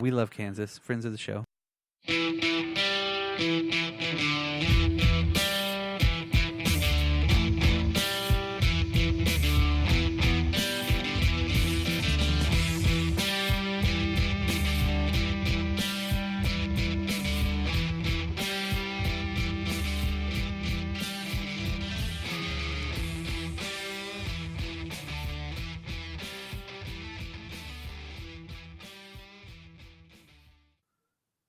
We love Kansas. Friends of the show.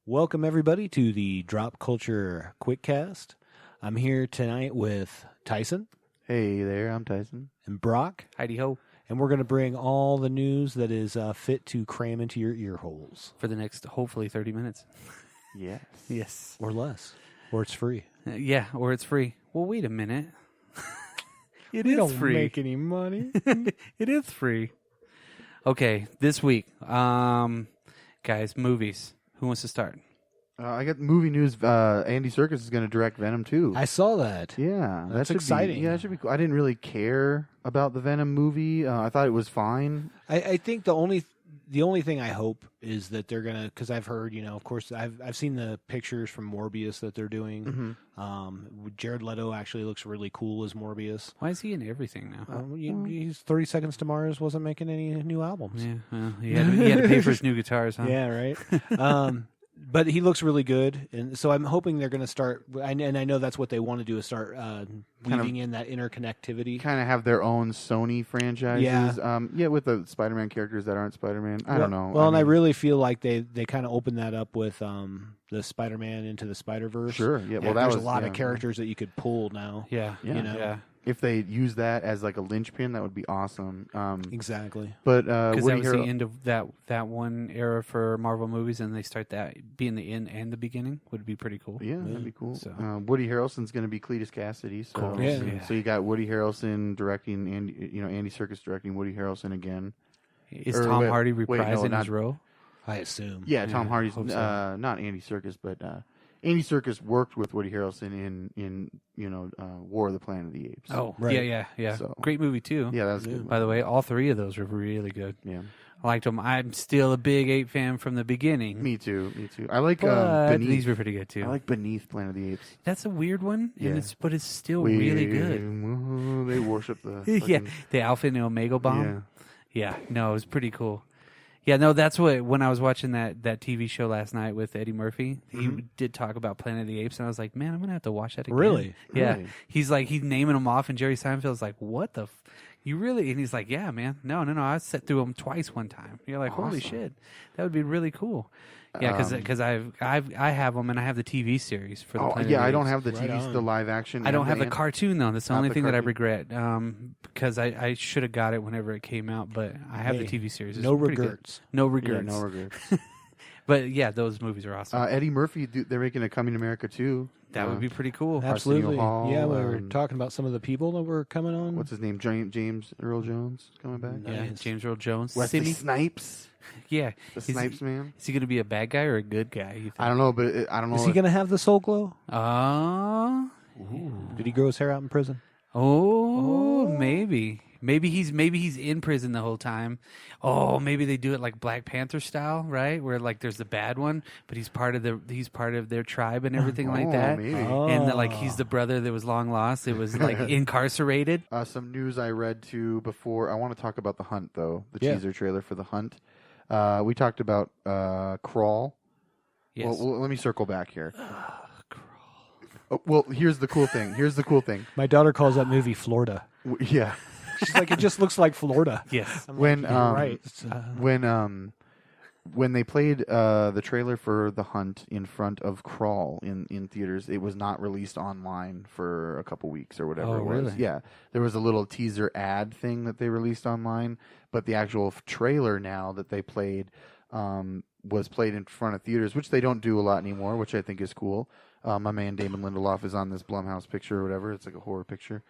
Welcome, everybody, to the Dropped Culture Quickcast. I'm here tonight with Tyson. Hey there, I'm Tyson. And Brock. Heidi ho. And we're going to bring all the news that is fit to cram into your ear holes. For the next, hopefully, 30 minutes. Yes. Yes. Or less. Or it's free. Yeah, or it's free. Well, wait a minute. It We is don't free. make any money. It is free. Okay, this week, guys, movies. Who wants to start? I got movie news. Andy Serkis is going to direct Venom 2. I saw that. Yeah. That's that should exciting. That should be cool. I didn't really care about the Venom movie. I thought it was fine. I think the only thing I hope is that they're gonna, because I've heard, of course, I've seen the pictures from Morbius that they're doing. Mm-hmm. Jared Leto actually looks really cool as Morbius. Why is he in everything now? He's 30 Seconds to Mars wasn't making any new albums. Yeah, well, he had to pay for his new guitars, huh? Yeah, right. But he looks really good, and so I'm hoping they're going to start. And I know that's what they want to do is start weaving in that interconnectivity. Kind of have their own Sony franchises. Yeah. With the Spider-Man characters that aren't Spider-Man. I don't know. Well, I really feel like they kind of opened that up with the Spider-Man into the Spider-Verse. Sure. Yeah. Well, there's a lot of characters that you could pull now. Yeah. Yeah. If they use that as like a linchpin, that would be awesome. Exactly. But because that was the end of that one era for Marvel movies, and they start that being the end and the beginning would be pretty cool. Yeah, that'd be cool. So. Woody Harrelson's going to be Cletus Cassidy. So, Cool. Yeah. So you got Woody Harrelson directing, and Andy Serkis directing Woody Harrelson again. Is Tom Hardy reprising his role? I assume. Yeah, Tom Hardy's hope so. not Andy Serkis, but Andy Serkis worked with Woody Harrelson in War of the Planet of the Apes. Oh, right. Yeah. So- Great movie too. Yeah, that was good. By the way, all three of those were really good. Yeah, I liked them. I'm still a big Ape fan from the beginning. me too. I like But Beneath. these were pretty good too. I like Beneath Planet of the Apes. That's a weird one, Yeah. but it's still really good. They worship the Yeah, fucking- the Alpha and Omega bomb. Yeah. Yeah, no, it was pretty cool. Yeah, no, that's what, when I was watching that TV show last night with Eddie Murphy, he did talk about Planet of the Apes, and I was like, man, I'm going to have to watch that again. Really? Yeah. Really? He's naming them off, and Jerry Seinfeld's like, what the you really? And he's like, yeah, man. No, I sat through them twice one time. You're like, holy shit, that would be really cool. Yeah, because I have them, and I have the TV series for the Planet of the Apes. I don't have the Right TV, on. the live action. I don't have the cartoon though. That's the Not only the thing that I cartoon. regret. Because I should have got it whenever it came out, but I have the Hey, TV series. It's no pretty good. regrets. No Yeah, regrets. no regrets. But yeah, those movies are awesome. Eddie Murphy, they're making a Coming to America too. That would be pretty cool. Absolutely. Hall, Yeah, we were talking about some of the people that were coming on. What's his name? James Earl Jones coming back. Yeah, James Earl Jones. Wesley Simi? Snipes, Yeah. the Snipes man. Is he going to be a bad guy or a good guy? You think? I don't know, but I don't know. Is he going to have the soul glow? Did he grow his hair out in prison? Maybe. Maybe he's in prison the whole time. Oh, maybe they do it like Black Panther style, right? Where like there's the bad one, but he's part of their tribe and everything like that. Maybe. And like he's the brother that was long lost. It was like incarcerated. Some news I read too before. I want to talk about The Hunt though. The Yeah. teaser trailer for The Hunt. We talked about Crawl. Yes. Well, let me circle back here. Well, here's the cool thing. My daughter calls that movie Florida. Yeah. She's like, it just looks like Florida. Yes. I'm When like, you're right. when they played the trailer for The Hunt in front of Crawl in theaters, it was not released online for a couple weeks or whatever it was. Really? Yeah, there was a little teaser ad thing that they released online, but the actual trailer now that they played was played in front of theaters, which they don't do a lot anymore, which I think is cool. My man Damon Lindelof is on this Blumhouse picture or whatever. It's like a horror picture.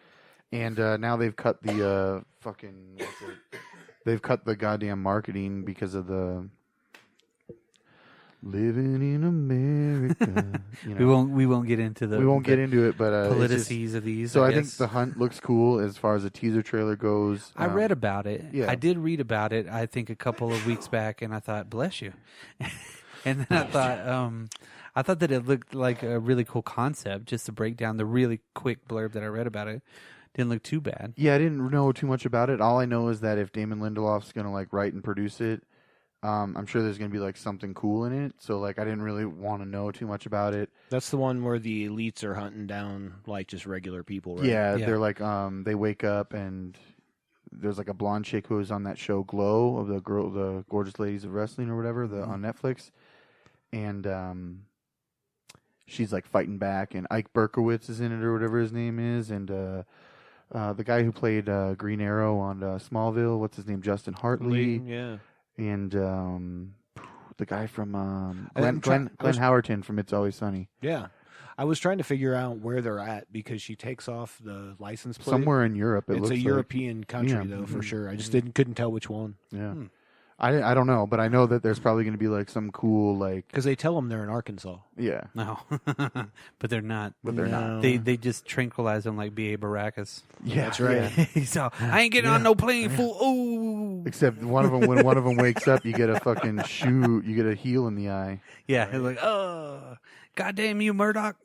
And now they've cut the they've cut the goddamn marketing because of the Living in like we won't get into the we won't get into it, but politices of these. So I think the hunt looks cool as far as the teaser trailer goes. I read about it. Yeah. I did read about it. I think a couple of weeks back, and I thought, bless you. And then I thought that it looked like a really cool concept. Just to break down the really quick blurb that I read about it, didn't look too bad. Yeah, I didn't know too much about it. All I know is that if Damon Lindelof's gonna like write and produce it, I'm sure there's gonna be like something cool in it. So like, I didn't really want to know too much about it. That's the one where the elites are hunting down like just regular people, right? Yeah, they're like they wake up and there's like a blonde chick who was on that show Glow of the Gorgeous Ladies of Wrestling or whatever, on Netflix, and she's like fighting back, and Ike Berkowitz is in it or whatever his name is, and the guy who played Green Arrow on Smallville, what's his name, Justin Hartley, yeah, and the guy from Glenn Howerton from It's Always Sunny. Yeah. I was trying to figure out where they're at because she takes off the license plate. Somewhere in Europe. It's a European country, though, for sure. I just couldn't tell which one. Yeah. I don't know, but I know that there's probably going to be like some cool like because they tell them they're in Arkansas. Yeah. No, but they're not. But they're not. They just tranquilize them like B.A. Baracus. Yeah, that's right. Yeah. So I ain't getting on no plane, fool. Ooh. Except when one of them wakes up, you get a fucking you get a heel in the eye. Yeah, right. Like, oh, goddamn you, Murdoch.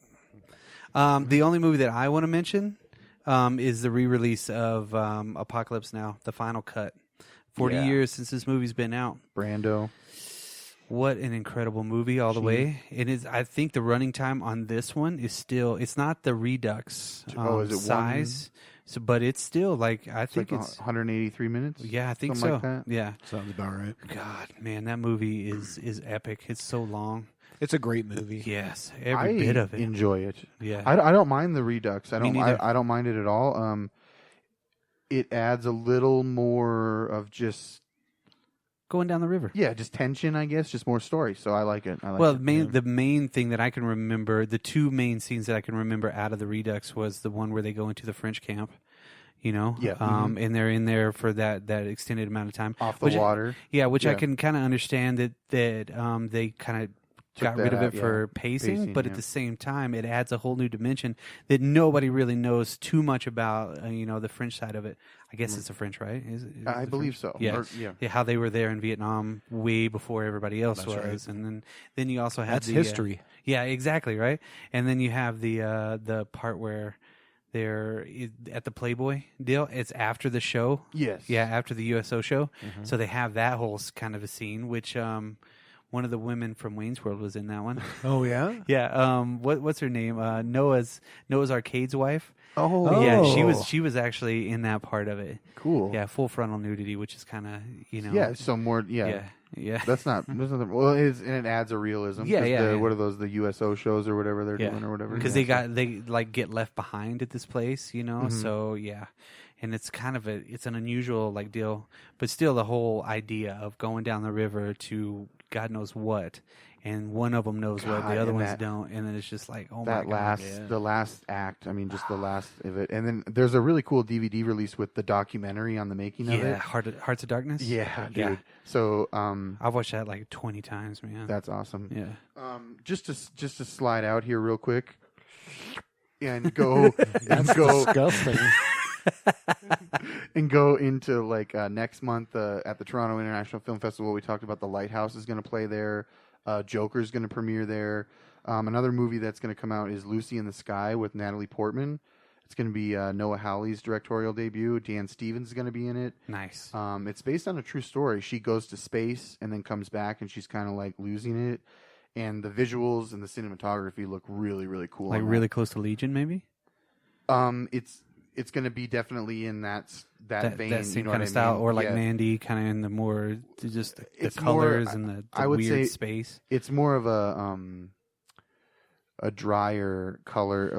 The only movie that I want to mention is the re-release of Apocalypse Now, the final cut. 40 years since this movie's been out. Brando. What an incredible movie all the way. It is. I think the running time on this one is still, it's not the Redux is it size, but it's still like, I think it's 183 minutes. Yeah, I think something so. Like that. Yeah. Sounds about right. God, man, that movie is epic. It's so long. It's a great movie. Yes, every bit of it. Enjoy it. Yeah. I don't mind the Redux. I don't mind it at all. It adds a little more of just going down the river. Yeah, just tension, I guess, just more story. So I like it. The main thing that I can remember, the two main scenes that I can remember out of the Redux was the one where they go into the French camp, Yeah. And they're in there for that extended amount of time. Off the water. I can kind of understand that they kind of got rid of it for pacing, but at the same time, it adds a whole new dimension that nobody really knows too much about. The French side of it. I guess it's the French, right? I believe so. Yeah. How they were there in Vietnam way before everybody else was, right. and then you also have history. Yeah, exactly, right. And then you have the part where they're at the Playboy deal. It's after the show. Yes. Yeah, after the USO show. Mm-hmm. So they have that whole kind of a scene, which. One of the women from Wayne's World was in that one. Oh yeah, yeah. What's her name? Noah's Arcade's wife. Oh, yeah. She was actually in that part of it. Cool. Yeah, full frontal nudity, which is kind of Yeah. So more. Yeah. Yeah. That's not. Well, and it adds a realism. Yeah. What are those? The USO shows or whatever they're doing or whatever. Because they get left behind at this place, Mm-hmm. So yeah. And it's kind of it's an unusual deal, but still the whole idea of going down the river to God knows what, and one of them knows what, the other ones don't, and then it's just like, oh my God. The last act, I mean, just the last of it. And then there's a really cool DVD release with the documentary on the making of it. Yeah, Hearts of Darkness? Yeah, dude. Yeah. So I've watched that 20 times, man. That's awesome. Yeah. Just to slide out here real quick and go That's disgusting. and go into next month at the Toronto International Film Festival. We talked about The Lighthouse is going to play there. Joker's going to premiere there. Another movie that's going to come out is Lucy in the Sky with Natalie Portman. It's going to be Noah Hawley's directorial debut. Dan Stevens is going to be in it. Nice. It's based on a true story. She goes to space and then comes back, and she's kind of losing it. And the visuals and the cinematography look really, really cool. Really close to Legion, maybe? It's going to be definitely in that vein, that same kind of style, or Mandy, kind of in the more just the colors and the weird space. It's more of a drier colors.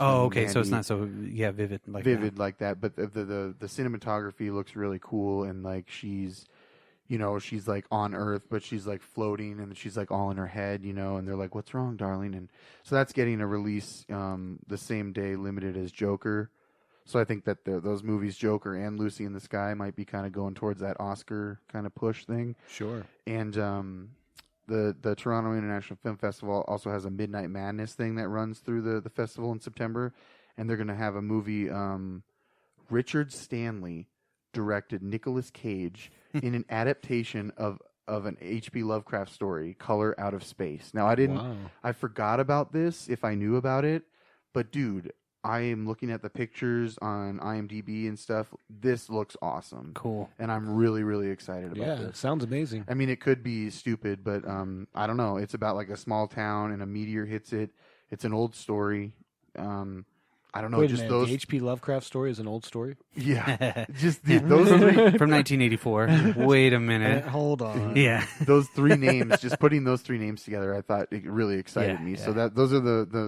Oh, okay, Mandy. So it's not so vivid like that. But the cinematography looks really cool, and she's. She's on Earth, but she's floating, and she's all in her head, and they're like, "What's wrong, darling?" And so that's getting a release the same day, limited as Joker. So I think that those movies, Joker and Lucy in the Sky, might be kind of going towards that Oscar kind of push thing. Sure. And the Toronto International Film Festival also has a Midnight Madness thing that runs through the festival in September, and they're going to have a movie. Richard Stanley directed Nicolas Cage in an adaptation of an H.P. Lovecraft story, Color Out of Space. Now, I forgot about this if I knew about it, but dude, I am looking at the pictures on IMDb and stuff. This looks awesome. Cool. And I'm really, really excited about this. It sounds amazing. I mean, it could be stupid, but I don't know. It's about like a small town and a meteor hits it. It's an old story. I don't know. Wait just a minute, those. the H.P. Lovecraft story is an old story? Yeah. Just those three. From 1984. Wait a minute. Hold on. Yeah. Those three names, just putting those three names together, I thought it really excited me. Yeah. So those are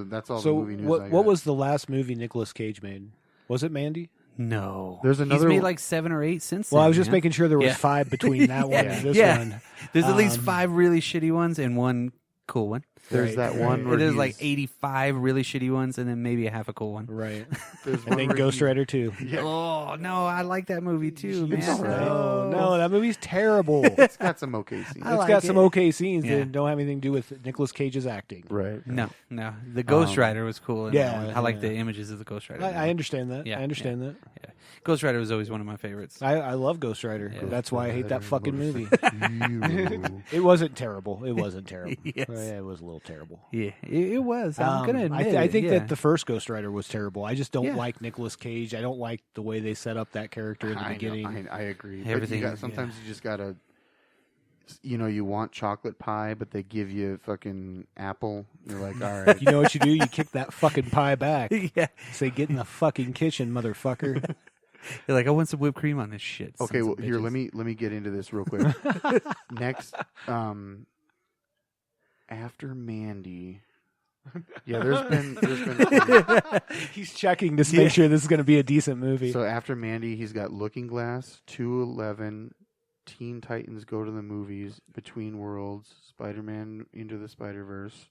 that's all the movie news I got. What was the last movie Nicolas Cage made? Was it Mandy? No. There's another. He's made like 7 or 8 since Well, then, I was just man. making sure there was Yeah. 5 between that one and this Yeah. one. There's at least 5 really shitty ones and 1 cool one. There's that one where There's he's- like 85 really shitty ones and then maybe a half a cool one. Right. there's And one then where Ghost he- Rider 2. Yeah. Oh, no, I like that movie too, man. It's all right. No, that movie's terrible. It's got some okay scenes. I It's like got some it. okay scenes Yeah. that don't have anything to do with Nicolas Cage's acting. Right. No. The Ghost Rider was cool. in that yeah, one. I like yeah. the images of the Ghost Rider. I understand that. Yeah, I understand that. Yeah. Ghost Rider was always one of my favorites. I love Ghost Rider. Yeah. That's why I hate that fucking movie. You. It wasn't terrible. It wasn't terrible. Yes. It was a little terrible. Yeah, it was. I'm gonna admit I it, think yeah. that the first Ghost Rider was terrible. I just don't Yeah. like Nicolas Cage. I don't like the way they set up that character in the I know, beginning. I agree. Everything, But sometimes you just gotta. You want chocolate pie, but they give you fucking apple. You're like, all right. You know what you do? You kick that fucking pie back. yeah. Say, get in the fucking kitchen, motherfucker. You're like, I want some whipped cream on this shit. Okay, sons well, of here, bitches. let me get into this real quick. Next, after Mandy, yeah, there's been He's checking to make sure this is going to be a decent movie. so after Mandy, he's got Looking Glass, 211, Teen Titans Go to the Movies, Between Worlds, Spider-Man Into the Spider-Verse.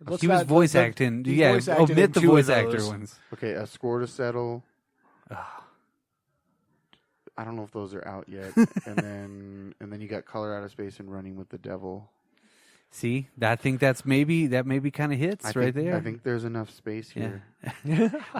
Let's He was not- voice let's- acting. he Yeah, voice acted in omit the 2 of voice actor those. ones. Okay, A Score to Settle. I don't know if those are out yet. and then you got Color Out of Space and Running with the Devil. See, I think that maybe kind of hits right there. I think there's enough space here.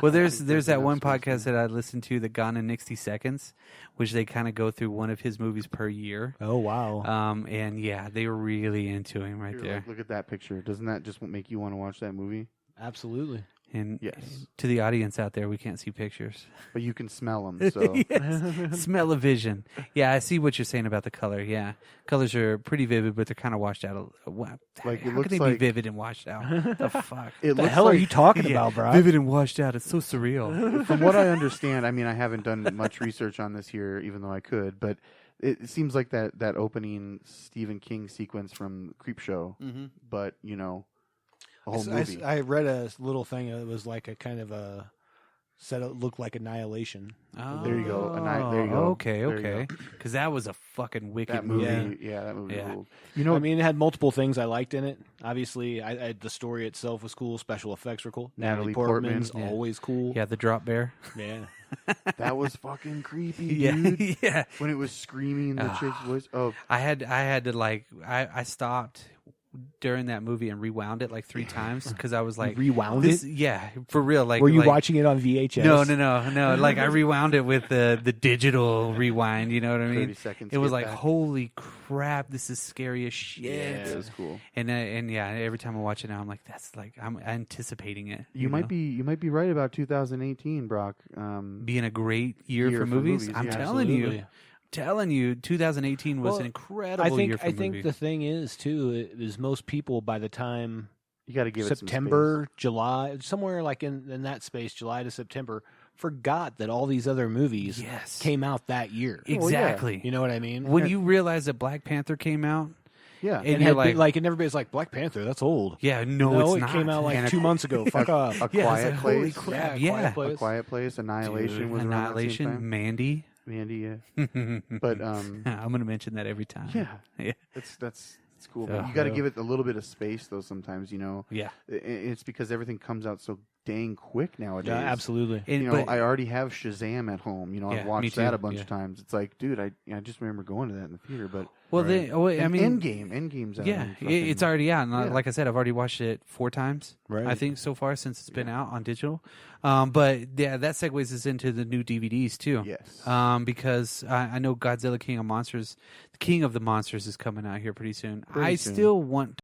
Well, there's that enough one space podcast that I listened to, the Gone in 60 Seconds, which they kind of go through one of his movies per year. Oh, wow. And yeah, they were really into him right Here, there. look at that picture. Doesn't that just make you want to watch that movie? Absolutely. And Yes. to the audience out there, we can't see pictures. But you can smell them. So Yes. Smell of vision. Yeah, I see what you're saying about the color. Yeah, colors are pretty vivid, but they're kind of washed out. Like, it how looks can they like- be vivid and washed out? The fuck. it The looks hell like, are you talking Yeah, about, bro? Vivid and washed out. It's so surreal. From what I understand, I mean, I haven't done much research on this here, even though I could, but it seems like that opening Stephen King sequence from Creepshow, but a whole movie. I read a little thing. It was like a kind of a said it looked like Annihilation. There you go. There you go. Okay, There you okay. Because that was a fucking wicked that movie, movie. yeah, that movie Yeah. ruled. I mean, it had multiple things I liked in it. Obviously, the story itself was cool. Special effects were cool. Natalie Portman's Portman, yeah. always cool. Yeah, the drop bear. Yeah. That was fucking creepy, Yeah, dude. yeah. When it was screaming the chick's voice. Oh, I had to I stopped during that movie and rewound it like 3 times because I was like, Rewound this, it? yeah, for real. Like, Were you like, watching it on VHS? No. Like I rewound it with the digital rewind. You know what I 30 mean? seconds. It was get like, back. holy crap, this is scary as shit. Yeah, it was cool. And yeah, every time I watch it now, I'm like, that's like I'm anticipating it. You might be right about 2018, Brock. being a great year for movies. I'm yeah. telling you, 2018 was Well, an incredible year for I think movies. the thing is too is most people by the time You got to give it September, July, somewhere like in that space, July to September, forgot that all these other movies Yes. came out that year. Exactly. You know what I mean? When you realize that Black Panther came out, Yeah. and and you're had like, and everybody's like, Black Panther, that's old. yeah, no, it's it not. came out like And 2 months ago. Fuck off. A Yeah, it's Quiet like, holy Place. crap. Yeah, Yeah. Quiet Place. A Quiet Place, Annihilation Dude, was around that same time. Annihilation, Mandy. Mandy, yeah. I'm But gonna mention that every time. yeah, yeah, that's cool. So- But you got to give it a little bit of space, though. Sometimes, yeah. it's because everything comes out so dang quick nowadays. Yeah, absolutely. And, But I already have Shazam at home. Yeah, I've me watched too, that a bunch yeah. of times. It's like, dude, I just remember going to that in the theater. But Well, Right. I mean, Endgame's out. yeah, in fucking- it's already out. And Yeah. like I said, I've already watched it 4 times. Right. I think so far since it's been out on digital. But yeah, that segues us into the new DVDs too. Yes. Because I know Godzilla King of the Monsters is coming out here pretty soon. Pretty I soon. still want